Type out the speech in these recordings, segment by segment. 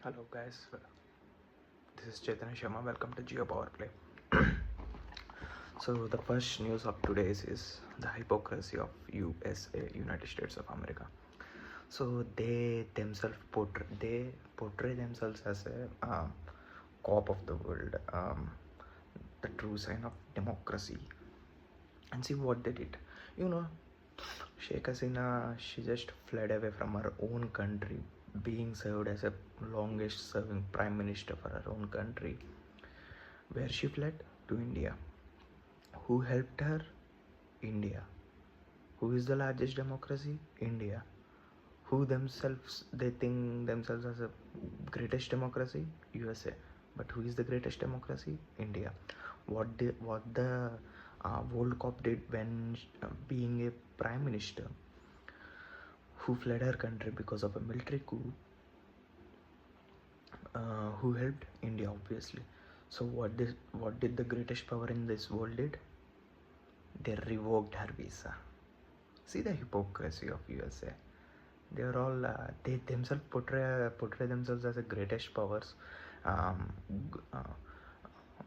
Hello guys, this is Chaitanya Sharma. Welcome to Geo Power Play. So the first news of today is the hypocrisy of USA, United States of America. So they themselves portray themselves as a cop of the world, the true sign of democracy. And see what they did. You know, Sheikh Hasina, she just fled away from her own country, being served as a longest serving prime minister for her own country. Where she fled? To India. Who helped her? India. Who is the largest democracy? India. Who themselves, they think themselves as a greatest democracy? USA. But who is the greatest democracy? India. What the World Cup did when being a prime minister who fled her country because of a military coup, who helped? India, obviously. So what did the greatest power in this world did? They revoked her visa. See the hypocrisy of USA. They are all they themselves portray themselves as the greatest powers. Um,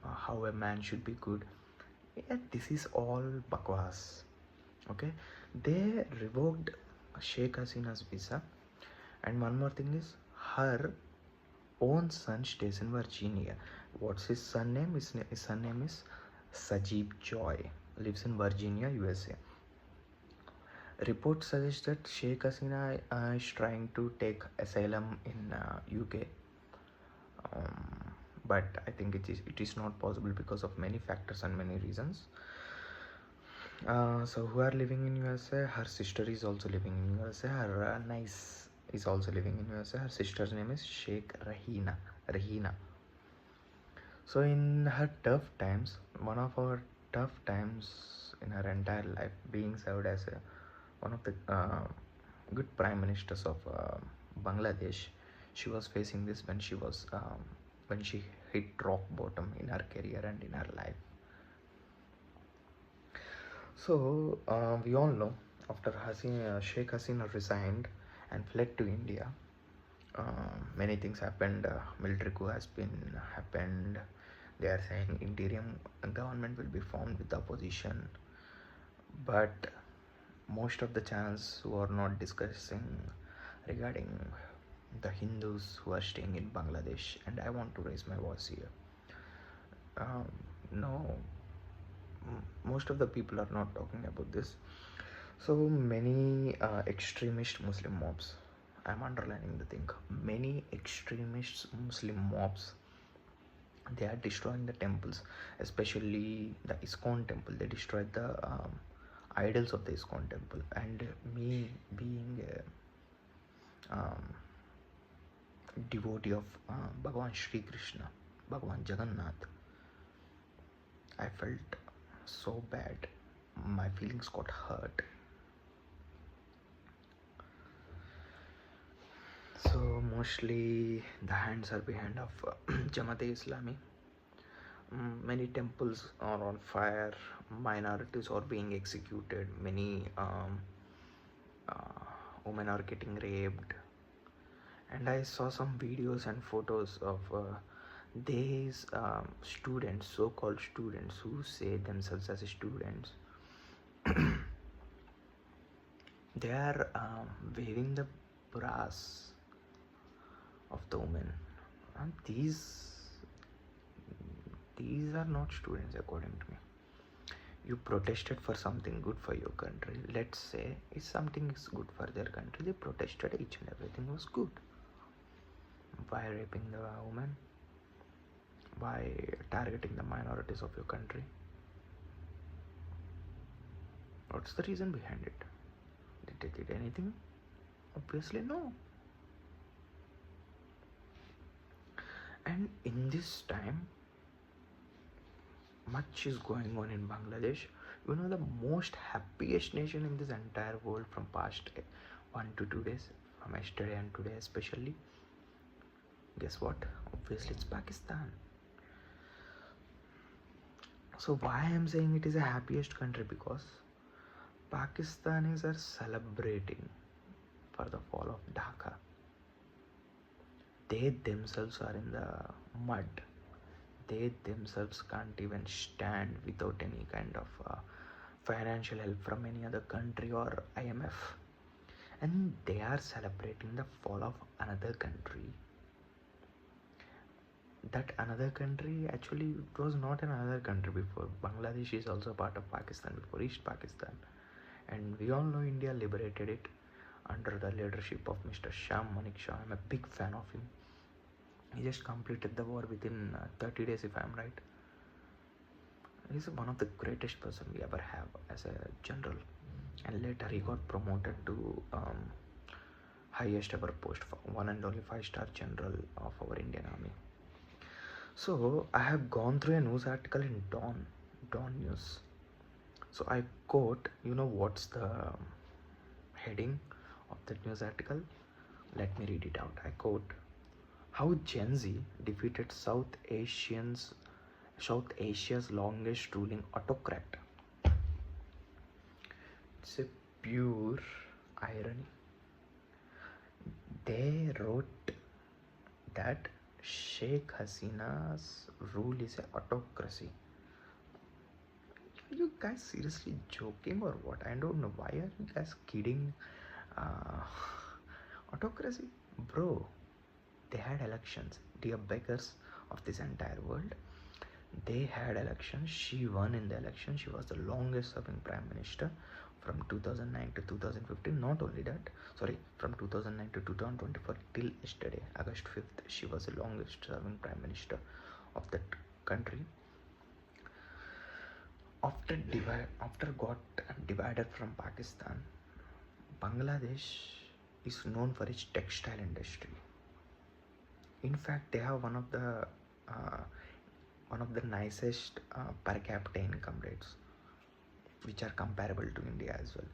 how a man should be good. Yeah, this is all bakwas. Okay, they revoked Sheikh Hasina's visa, and one more thing is her own son stays in Virginia. What's his son name? His son name is Sajib Joy. Lives in Virginia, USA. Reports suggest that Sheikh Hasina is trying to take asylum in UK, but I think it is not possible because of many factors and many reasons. So who are living in USA? Her sister is also living in USA. Her niece is also living in USA. Her sister's name is Sheikh Rahina. So in her tough times, one of our tough times in her entire life, being served as one of the good prime ministers of Bangladesh, she was facing this when she hit rock bottom in her career and in her life. So we all know after Sheikh Hasina resigned and fled to India, many things happened. Military coup has been happened. They are saying interim government will be formed with the opposition, but most of the channels who are not discussing regarding the Hindus who are staying in Bangladesh, and I want to raise my voice here. No, most of the people are not talking about this. So many extremist Muslim mobs, I'm underlining the thing, many extremist Muslim mobs, they are destroying the temples, especially the ISKCON temple. They destroyed the idols of the ISKCON temple, and me being a devotee of Bhagavan Shri Krishna, Bhagavan Jagannath, I felt so bad. My feelings got hurt. So mostly the hands are behind of Jamaat-e-Islami. Many temples are on fire, minorities are being executed, many women are getting raped, and I saw some videos and photos of these students, so-called students, who say themselves as students. They are waving the brass of the women, and these are not students according to me. You protested for something good for your country. Let's say if something is good for their country, they protested, each and everything was good. Why raping the woman? Why targeting the minorities of your country? What's the reason behind it? Did they did anything? Obviously no. And in this time, much is going on in Bangladesh. You know, the most happiest nation in this entire world from past 1 to 2 days, from yesterday and today especially, guess what? Obviously it's Pakistan. So why I am saying it is the happiest country? Because Pakistanis are celebrating for the fall of Dhaka. they themselves are in the mud. They themselves can't even stand without any kind of financial help from any other country or IMF. And they are celebrating the fall of another country. That another country, actually it was not another country before. Bangladesh is also part of Pakistan before, East Pakistan. And we all know India liberated it under the leadership of Mr. Sham Manik Shah. I'm a big fan of him. He just completed the war within 30 days, if I'm right. He's one of the greatest person we ever have as a general. And later he got promoted to highest ever post, one and only 5-star general of our Indian Army. So I have gone through a news article in Dawn News. So I quote, you know what's the heading of that news article? Let me read it out. I quote, how Gen Z defeated South Asia's longest ruling autocrat. It's a pure irony. They wrote that Sheikh Hasina's rule is an autocracy. Are you guys seriously joking or what? I don't know. Why are you guys kidding? Autocracy? Bro, they had elections. Dear beggars of this entire world, they had elections. She won in the election. She was the longest serving prime minister from 2009 to 2015. Not only that, from 2009 to 2024 till yesterday, August 5th, she was the longest serving prime minister of that country. After got divided from Pakistan, Bangladesh is known for its textile industry. In fact, they have one of the nicest per capita income rates, which are comparable to India as well.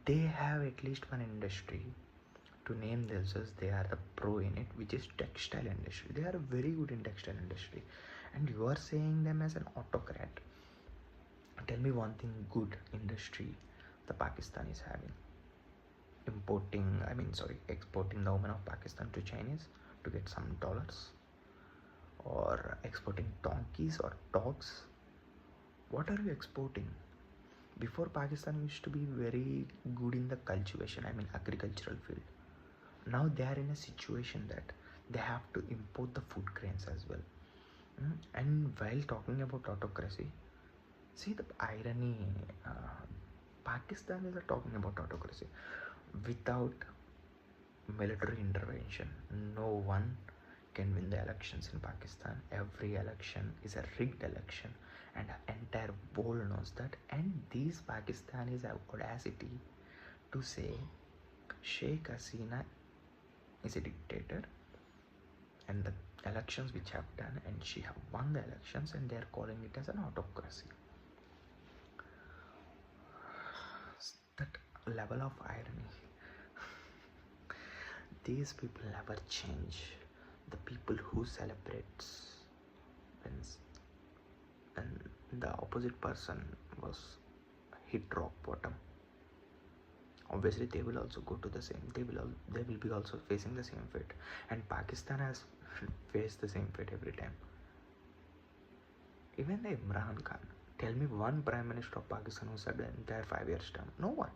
They have at least one industry to name themselves. They are the pro in it, which is textile industry. They are very good in textile industry, and you are saying them as an autocrat. Tell me one thing good industry the Pakistan is having. Exporting the women of Pakistan to Chinese to get some dollars, or exporting donkeys or dogs. What are you exporting? Before, Pakistan used to be very good in the cultivation, agricultural field. Now they are in a situation that they have to import the food grains as well. And while talking about autocracy, see the irony. Pakistan is talking about autocracy. Without military intervention, no one can win the elections in Pakistan. Every election is a rigged election, and the entire world knows that. And these Pakistanis have audacity to say Sheikh Hasina is a dictator, and the elections which have done, and she have won the elections, and they are calling it as an autocracy. That level of irony. These people never change. The people who celebrates when the opposite person was hit rock bottom, obviously they will also go to the same. They will be also facing the same fate, and Pakistan has faced the same fate every time. Even the Imran Khan. Tell me one prime minister of Pakistan who served the entire 5 years term. No one.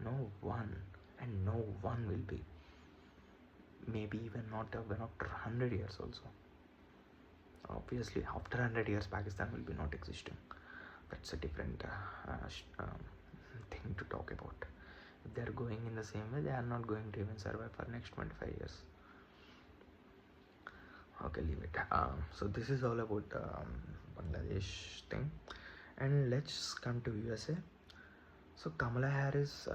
No one. And no one will be. Maybe even not after 100 years also. Obviously, after 100 years, Pakistan will be not existing. That's a different thing to talk about. If they are going in the same way, they are not going to even survive for next 25 years. Okay, leave it. So this is all about Bangladesh thing, and let's come to USA. So Kamala Harris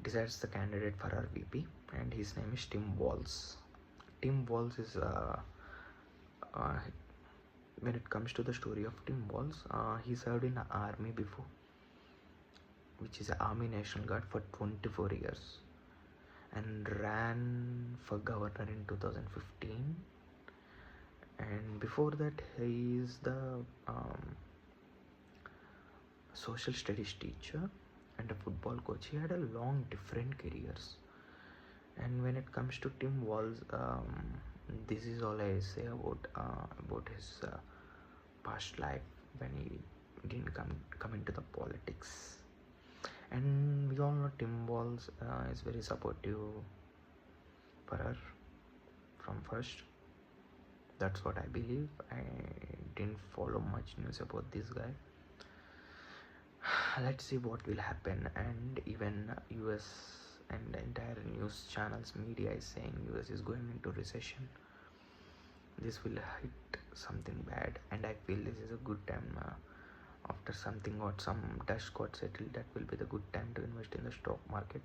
decides the candidate for her VP, and his name is Tim Walz. Tim Walz is when it comes to the story of Tim Walz, he served in the army before, which is the Army National Guard, for 24 years, and ran for governor in 2015. And before that, he is the social studies teacher and a football coach. He had a long different careers, And when it comes to Tim Walz, this is all I say about his past life when he didn't come into the politics. And we all know Tim Walz is very supportive for her from first. That's what I believe. I didn't follow much news about this guy. Let's see what will happen. And even US and the entire news channels media is saying US is going into recession. This will hit something bad, and I feel this is a good time. After something some dust got settled, that will be the good time to invest in the stock market.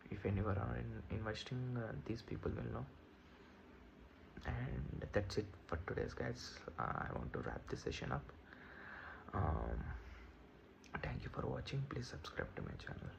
If anyone are investing, these people will know. And that's it for today's, guys. I want to wrap this session up. Thank you for watching. Please subscribe to my channel.